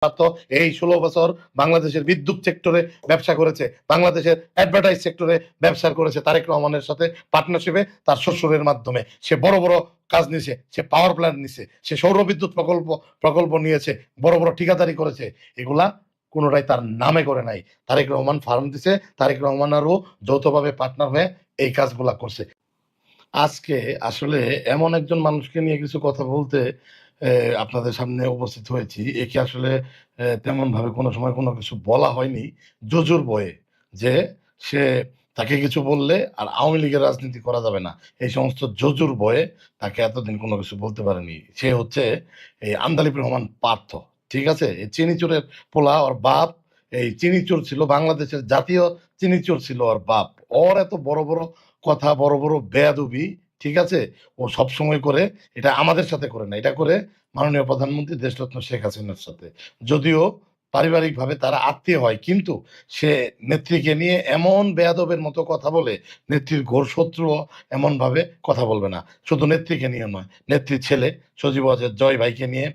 তো এই 16 বছর বাংলাদেশের বিদ্যুৎ সেক্টরে ব্যবসা করেছে, বাংলাদেশের অ্যাডভার্টাইজ সেক্টরে ব্যবসা করেছে তারেক রহমানের সাথে পার্টনারশিপে তার শ্বশুরের মাধ্যমে। সে বড় বড় কাজ নিছে, সে পাওয়ার প্ল্যান্ট নিছে, সে সৌর বিদ্যুৎ প্রকল্প নিয়েছে, বড় বড় ঠিকাদারি করেছে। এগুলা কোনোটাই তার নামে করে নাই। তারেক রহমান ফার্ম দিছে, তারেক রহমান আরও যৌথভাবে পার্টনার হয়ে এই কাজগুলা করছে। আজকে আসলে এমন একজন মানুষকে নিয়ে কিছু কথা বলতে আপনাদের সামনে উপস্থিত হয়েছি। একে আসলে তেমন ভাবে কোনো সময় কোনো কিছু বলা হয়নি, জোজুর বয়ে যে সে তাকে কিছু বললে আর আওয়ামী লীগের রাজনীতি করা যাবে না, এই সমস্ত জোজুর বয়ে তাকে এতদিন কোনো কিছু বলতে পারেনি। সে হচ্ছে এই আন্দালিব রহমান পার্থ। ঠিক আছে, এই চিনিচোরের পোলা, ওর বাপ এই চিনিচোর ছিল, বাংলাদেশের জাতীয় চিনিচোর ছিল ওর বাপ। ওর এত বড় বড় কথা, বড় বড় বেয়াদবি, ঠিক আছে, ও সবসময় করে। এটা আমাদের সাথে করে না, এটা করে মাননীয় প্রধানমন্ত্রী দেশরত্ন শেখ হাসিনার সাথে। যদিও পারিবারিকভাবে তারা আত্মীয় হয়, কিন্তু সে নেত্রীকে নিয়ে এমন বেয়াদবের মতো কথা বলে, নেত্রীর ঘোর শত্রু এমন ভাবে কথা বলবে না। শুধু নেত্রীকে নিয়ে নয়, নেত্রীর ছেলে সজীব ওয়াজেদ জয় ভাইকে নিয়ে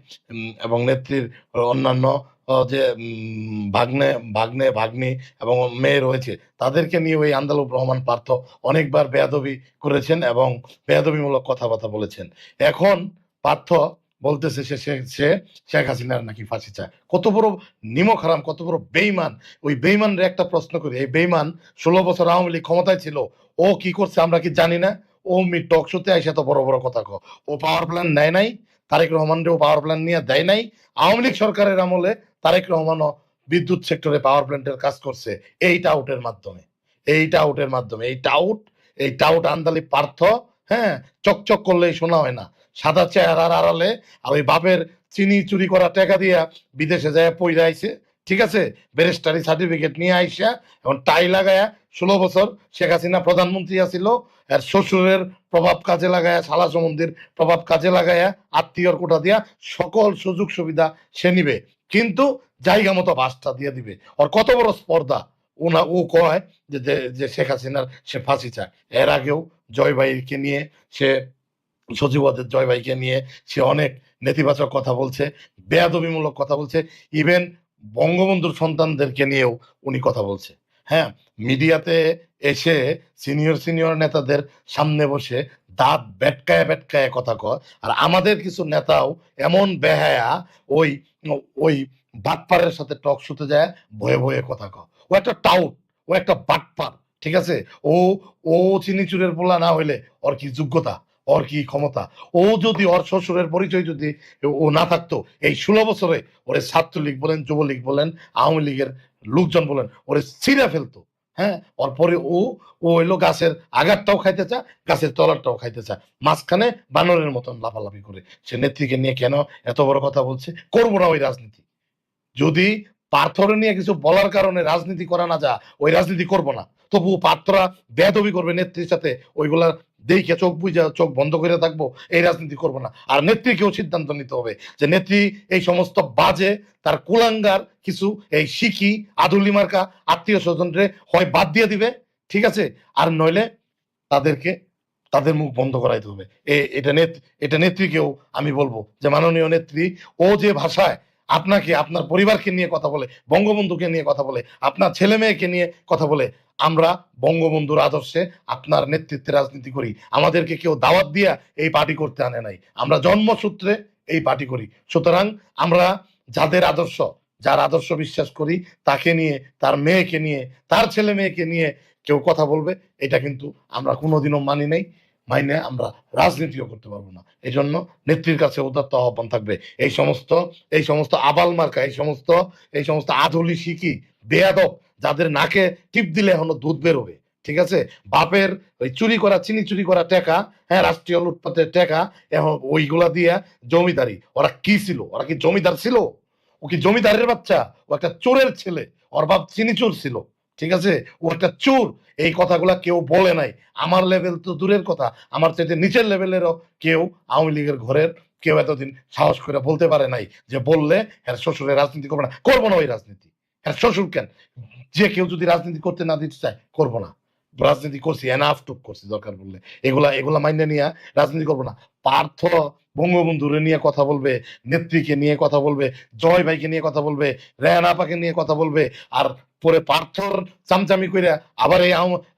এবং নেত্রীর অন্যান্য যে ভাগ্নে ভাগ্নে ভাগ্নি এবং মেয়ে রয়েছে, তাদেরকে নিয়ে ওই আন্দালুব রহমান পার্থ অনেকবার বেয়াদবি করেছেন এবং বেয়াদবিমূলক কথাবার্তা বলেছেন। এখন পার্থ বলতেছে সে শেখ হাসিনার নাকি ফাঁসি চায়। কত বড় নিমক হারাম, কত বড় বেইমান! ওই বেইমানরে একটা প্রশ্ন করি, এই বেইমান 16 বছর আওয়ামী লীগ ক্ষমতায় ছিল, ও কি করছে আমরা কি জানি না? ও টক শোতে আইসা তো বড় বড় কথা কয়। ও পাওয়ার প্ল্যান নেয় নাই, তারেক রহমানরেও পাওয়ার প্ল্যান নিয়ে দেয় নাই। আওয়ামী লীগ সরকারের আমলে তারেক রহমানও বিদ্যুৎ সেক্টরে পাওয়ার প্ল্যান্টের কাজ করছে এই টাউটের মাধ্যমে। এই টাউট আন্দালিব পার্থ, হ্যাঁ, চকচক করলেই শোনা হয় না। সাদা চেহারার আড়ালে আর ওই বাপের চিনি চুরি করা টাকা দিয়া বিদেশে যায় পইরা আইছে, ঠিক আছে, ব্যারিস্টারি সার্টিফিকেট নিয়ে আইসা এখন টাই লাগায়া 16 বছর শেখ হাসিনা প্রধানমন্ত্রী আছিল, আর শ্বশুরের প্রভাব কাজে লাগায়া, শালা সম্বন্ধীর প্রভাব কাজে লাগায়া, আত্মীয়র কোটা দিয়া সকল সুযোগ সুবিধা সে নিবে, কিন্তু জায়গা মতো বাসটা দিয়ে দিবে। ওর কত বড় স্পর্ধা! ও কয় যে শেখ হাসিনার সে ফাঁসি চায়। এর আগেও জয় ভাইকে নিয়ে সে, সচিবাদের জয় ভাইকে নিয়ে সে অনেক নেতিবাচক কথা বলছে, বেয়াদবিমূলক কথা বলছে। ইভেন বঙ্গবন্ধুর সন্তানদেরকে নিয়েও উনি কথা বলছে। হ্যাঁ, মিডিয়াতে এসে সিনিয়র নেতাদের সামনে বসে দাঁত বেটকায় বেটকায় কথা কয়। আর আমাদের কিছু নেতাও এমন বেহায়া, ওই ওই বাটপারের সাথে টক শুতে যায়, ভয়ে ভয়ে কথা কয়। ও একটা টাউট, ও একটা বাটপার, ঠিক আছে। ও ও চিনিচুরের পোলা না হইলে ওর কি যোগ্যতা, ওর কি ক্ষমতা? ও যদি, ওর শ্বশুরের পরিচয় যদি ও না থাকতো, এই 16 বছরে ওরে ছাত্রলীগ বলেন, যুবলীগ বলেন, আওয়ামী লীগের লোকজন বলেন, ওরে ছিঁড়ে ফেলতো। হ্যাঁ, ওর পরে ও ও হইলো গাছের আগারটাও খাইতে চায়, গাছের তলারটাও খাইতে চায়, মাঝখানে বানরের মতন লাফালাফি করে। সে নেত্রীকে নিয়ে কেন এত বড় কথা বলছে? করবো না ওই রাজনীতি। যদি পাথরে নিয়ে কিছু বলার কারণে রাজনীতি করা না যা, ওই রাজনীতি করব না। তবু পাত্ররা বেয়াদবি করবে নেত্রীর সাথে, ওইগুলা দেখে চোখ বুঝা চোখ বন্ধ করে থাকবো, এই রাজনীতি করব না। আর নেত্রীকেও সিদ্ধান্ত নিতে হবে যে নেত্রী এই সমস্ত বাজে, তার কুলাঙ্গার কিছু এই শিখি আদুলি মার্কা আত্মীয় স্বজনরে হয় বাদ দিয়ে দিবে, ঠিক আছে, আর নইলে তাদেরকে, তাদের মুখ বন্ধ করাইতে হবে। এটা নেত্রীকেও আমি বলবো যে মাননীয় নেত্রী, ও যে ভাষায় আপনাকে, আপনার পরিবারকে নিয়ে কথা বলে, বঙ্গবন্ধুকে নিয়ে কথা বলে, আপনার ছেলে মেয়েকে নিয়ে কথা বলে, আমরা বঙ্গবন্ধুর আদর্শে আপনার নেতৃত্বে রাজনীতি করি। আমাদেরকে কেউ দাওয়াত দিয়া এই পার্টি করতে আনে নাই, আমরা জন্মসূত্রে এই পার্টি করি। সুতরাং আমরা যার আদর্শ বিশ্বাস করি, তাকে নিয়ে, তার মেয়েকে নিয়ে, তার ছেলে মেয়েকে নিয়ে কেউ কথা বলবে, এটা কিন্তু আমরা কোনোদিনও মানি নাই, মাইনে আমরা রাজনীতিও করতে পারবো না। এই জন্য নেত্রীর কাছে উদাত্ত আহ্বান থাকবে, এই সমস্ত আবাল মার্কা, এই সমস্ত আধুলি শিখি বেয়াদব, যাদের নাকে টিপ দিলে এখনো দুধ বেরোবে, ঠিক আছে, বাপের ওই চুরি করা, চিনি চুরি করা টাকা, হ্যাঁ, রাষ্ট্রীয় লুটপাটের টাকা, এখন ওইগুলা দিয়ে জমিদারি। ওরা কি ছিল? ওরা কি জমিদার ছিল? ও কি জমিদারের বাচ্চা? ও একটা চোরের ছেলে, ওর বাপ চিনি চোর ছিল, ঠিক আছে, ও একটা চোর। এই কথাগুলা কেউ বলে নাই। আমার লেভেল তো দূরের কথা, আমার চাইতে নিচের লেভেলেরও কেউ আওয়ামী লীগের ঘরের কেউ এতদিন সাহস করে বলতে পারে নাই যে বললে হ্যাঁ শ্বশুরের রাজনীতি করবো না। করবো না ওই রাজনীতি। হ্যাঁ শ্বশুর কেন, যে কেউ যদি রাজনীতি করতে না দিতে চায়, করবো না। রাজনীতি করছি, এনাফ টুক করছি, দরকার বললে এগুলা এগুলা মাইনে নিয়ে রাজনীতি করবো না। পার্থ বঙ্গবন্ধুরে নিয়ে কথা বলবে, নেত্রীকে নিয়ে কথা বলবে, জয় ভাইকে নিয়ে কথা বলবে, রেহানা আপাকে নিয়ে কথা বলবে, আর পরে পার্থর চামচামি করে আবার এই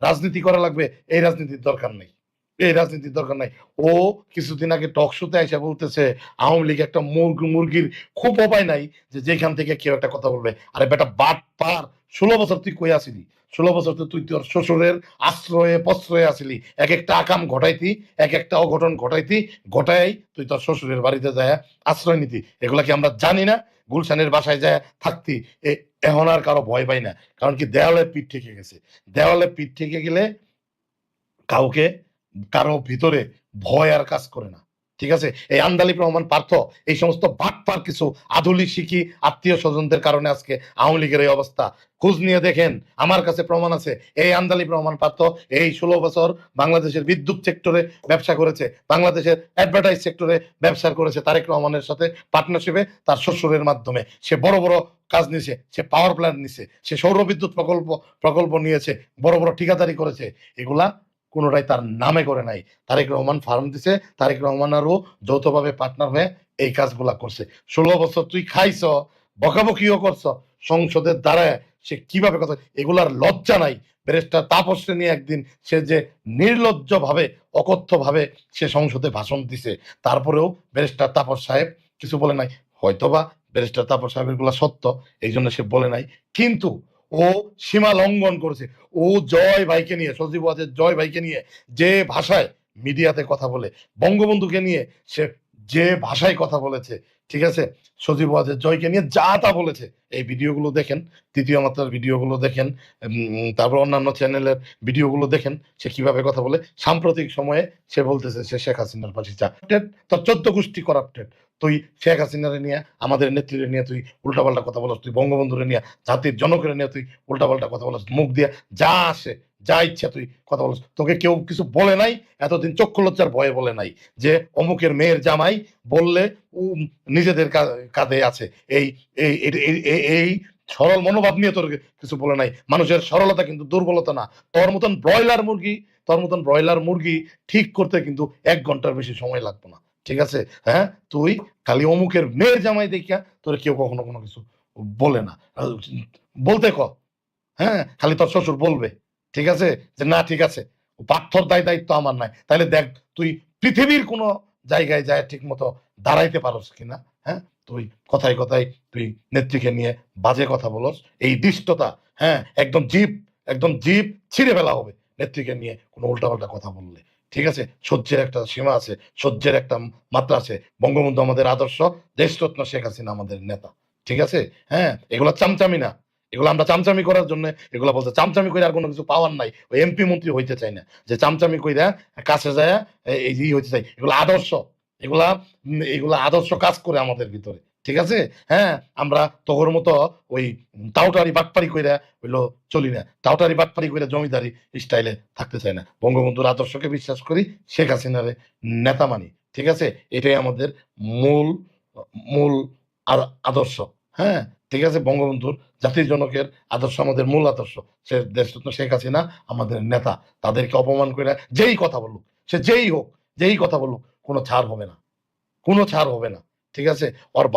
রাজনীতি করা লাগবে। এই রাজনীতির দরকার নেই, এই রাজনীতির দরকার নাই। ও কিছুদিন আগে টক শোতে এসে বলতেছে আওয়ামী লীগ একটা মুরগির খুব উপায় নাই যে যেখান থেকে কেউ একটা কথা বলবে। আরে বেটা বাট পার, 16 বছর তুই কই আসিলি? 16 বছর তো তুই তোর শ্বশুরের আশ্রয়ে প্রশ্রয়ে আসিলি, এক একটা আকাম ঘটাইতি, এক একটা অঘটন ঘটাইতি, ঘটাই তুই তোর শ্বশুরের বাড়িতে যায় আশ্রয় নিতি। এগুলা কি আমরা জানি না? গুলশানের বাসায় যায় থাকতি। এখন আর কারো ভয় পাই না, কারণ কি দেওয়ালে পিঠ ঠেকে গেছে। দেওয়ালে পিঠ ঠেকে গেলে কাউকে কারো ভিতরে ভয় আর কাজ করে না। ঠিক আছে, এই আন্দালিব রহমান পার্থ এই সমস্ত বাটপার কিছু আধুলি শিখি আত্মীয় স্বজনদের কারণে আজকে আওয়ামী লীগের এই অবস্থা। খোঁজ নিয়ে দেখেন, আমার কাছে প্রমাণ আছে। এই আন্দালিব রহমান পার্থ এই 16 বছর বাংলাদেশের বিদ্যুৎ সেক্টরে ব্যবসা করেছে, বাংলাদেশের অ্যাডভার্টাইজ সেক্টরে ব্যবসা করেছে তারেক রহমানের সাথে পার্টনারশিপে, তার শ্বশুরের মাধ্যমে। সে বড় বড় কাজ নিছে, সে পাওয়ার প্ল্যান্ট নিছে, সে সৌর বিদ্যুৎ প্রকল্প নিয়েছে, বড় বড় ঠিকাদারি করেছে। এগুলা কোনোটাই তার নামে করে নাই। তারেক রহমান ফার্ম দিছে, তারেক রহমান আরও যৌথভাবে পার্টনার হয়ে এই কাজগুলা করছে। 16 বছর তুই খাইছ, বকাবকিও করছ সংসদের দ্বারায়। সে কিভাবে কথা, এগুলার লজ্জা নাই? ব্যারিস্টার তাপসকে নিয়ে একদিন সে যে নির্লজ্জ ভাবে, অকথ্য ভাবে সে সংসদে ভাষণ দিছে, তারপরেও ব্যারিস্টার তাপস সাহেব কিছু বলে নাই। হয়তোবা ব্যারিস্টার তাপস সাহেবের গুলা সত্য, এই জন্য সে বলে নাই। কিন্তু ও সীমা লঙ্ঘন করেছে। ও জয় ভাইকে নিয়ে, সজীব ওয়াজেদ জয় ভাইকে নিয়ে যে ভাষায় মিডিয়াতে কথা বলে, বঙ্গবন্ধুকে নিয়ে সে যে ভাষায় কথা বলেছে, ঠিক আছে, সজীব ওয়াজেদ জয়কে নিয়ে যা তা বলেছে, এই ভিডিওগুলো দেখেন, তৃতীয় মাত্রার ভিডিওগুলো দেখেন, তারপর অন্যান্য চ্যানেলের ভিডিওগুলো দেখেন, সে কিভাবে কথা বলে। সাম্প্রতিক সময়ে সে বলতেছে সে শেখ হাসিনার পাশে চাপটেড, তোর 14 গোষ্ঠী করাপ্টেড। তুই শেখ হাসিনারে নিয়ে, আমাদের নেত্রীরে নিয়ে তুই উল্টাপাল্টা কথা বলস, তুই বঙ্গবন্ধুরে নিয়ে, জাতির জনকের নিয়ে তুই উল্টাপাল্টা কথা বলস, মুখ দিয়ে যা আসে যা ইচ্ছা তুই কথা বলস। তোকে কেউ কিছু বলে নাই এতদিন, চক্ষু লজ্জার ভয়ে বলে নাই যে অমুকের মেয়ের জামাই বললে নিজেদের কাঁধে আছে। এই এই এই সরল মনোভাব নিয়ে তোর কিছু বলে নাই। মানুষের সরলতা কিন্তু দুর্বলতা না। তোর মতন ব্রয়লার মুরগি ঠিক করতে কিন্তু 1 ঘন্টার বেশি সময় লাগবে না। ঠিক আছে, হ্যাঁ, তুই খালি অমুকের মেয়ের জামাই দেখিয়া তোর কেউ কখনো কোনো কিছু বলে না। বলতে ক, হ্যাঁ, খালি তোর শ্বশুর বলবে, ঠিক আছে, যে না ঠিক আছে, পার্থর দায়িত্ব আমার নাই। তাহলে দেখ তুই পৃথিবীর কোন জায়গায় যায় ঠিক মতো দাঁড়াইতে পারস কিনা। হ্যাঁ, তুই কথায় কথায় তুই নেত্রীকে নিয়ে বাজে কথা বলস, এই দৃষ্টতা, হ্যাঁ, একদম জিভ ছিঁড়ে ফেলা হবে নেত্রীকে নিয়ে কোনো উল্টাপাল্টা কথা বললে। ঠিক আছে, সহ্যের একটা সীমা আছে, সহ্যের একটা মাত্রা আছে। বঙ্গবন্ধু আমাদের আদর্শ, দেশরত্ন শেখ হাসিনা আমাদের নেতা। ঠিক আছে, হ্যাঁ, এগুলো চামচামি না, এগুলো আমরা চামচামি করার জন্য এগুলো বলছে। চামচামি করে আর কোনো কিছু পাওয়ার নাই। ওই এমপি মন্ত্রী হইতে চাই না যে চামচামি কইরা কাছে যায় এই হইতে চাই। এগুলো আদর্শ, এগুলা এগুলা আদর্শ কাজ করে আমাদের ভিতরে। ঠিক আছে, হ্যাঁ, আমরা তোর মতো ওই টাউটারি বাটপারি কইরা হইলো চলি না, টাউটারি বাটপারি কইরা জমিদারি স্টাইলে থাকতে চাই না। বঙ্গবন্ধুর আদর্শকে বিশ্বাস করি, শেখ হাসিনারে নেতা মানি। ঠিক আছে, এটাই আমাদের মূল মূল আদর্শ। হ্যাঁ, ঠিক আছে, বঙ্গবন্ধুর জাতির জনকের আদর্শ আমাদের মূল আদর্শ। সে দেশরত্ন শেখ হাসিনা আমাদের নেতা। তাদেরকে অপমান করে যেই কথা বলুক, সে যেই হোক, যেই কথা বলুক, কোনো ছাড় হবে না, কোনো ছাড় হবে না। ঠিক আছে, ওর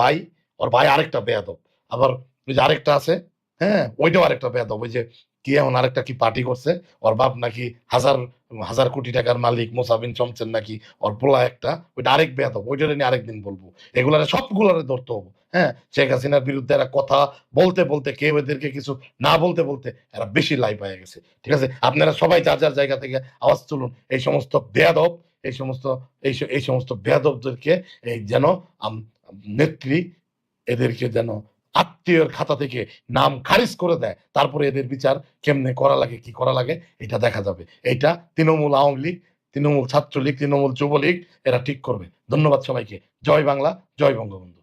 ভাই আরেকটা বেয়াদব। আবার ওই যে আরেকটা আছে, হ্যাঁ, ওইটাও আরেকটা বেয়াদব। ওই যে কি এমন আরেকটা কি পার্টি করছে, ওর বাপ নাকি হাজার হাজার কোটি টাকার মালিক, মোসাবিন চমচেন নাকি ওর পোলা একটা, ওইটা আরেক বেয়াদব। ওইটা নিয়ে আরেকদিন বলবো। এগুলারে সবগুলারে ধরতে হবো। হ্যাঁ, শেখ হাসিনার বিরুদ্ধে এরা কথা বলতে বলতে, কেউ এদেরকে কিছু না বলতে বলতে এরা বেশি লাইভ হয়ে গেছে। ঠিক আছে, আপনারা সবাই যার যার জায়গা থেকে আওয়াজ তুলুন। এই সমস্ত বেয়াদব, এই সমস্ত এই সমস্ত বেয়াদবদেরকে এই যেন নেত্রী এদেরকে যেন আত্মীয়ের খাতা থেকে নাম খারিজ করে দেয়। তারপরে এদের বিচার কেমনে করা লাগে, কি করা লাগে, এটা দেখা যাবে। এটা তৃণমূল আওয়ামী লীগ, তৃণমূল ছাত্রলীগ, তৃণমূল যুবলীগ এরা ঠিক করবে। ধন্যবাদ সবাইকে। জয় বাংলা, জয় বঙ্গবন্ধু।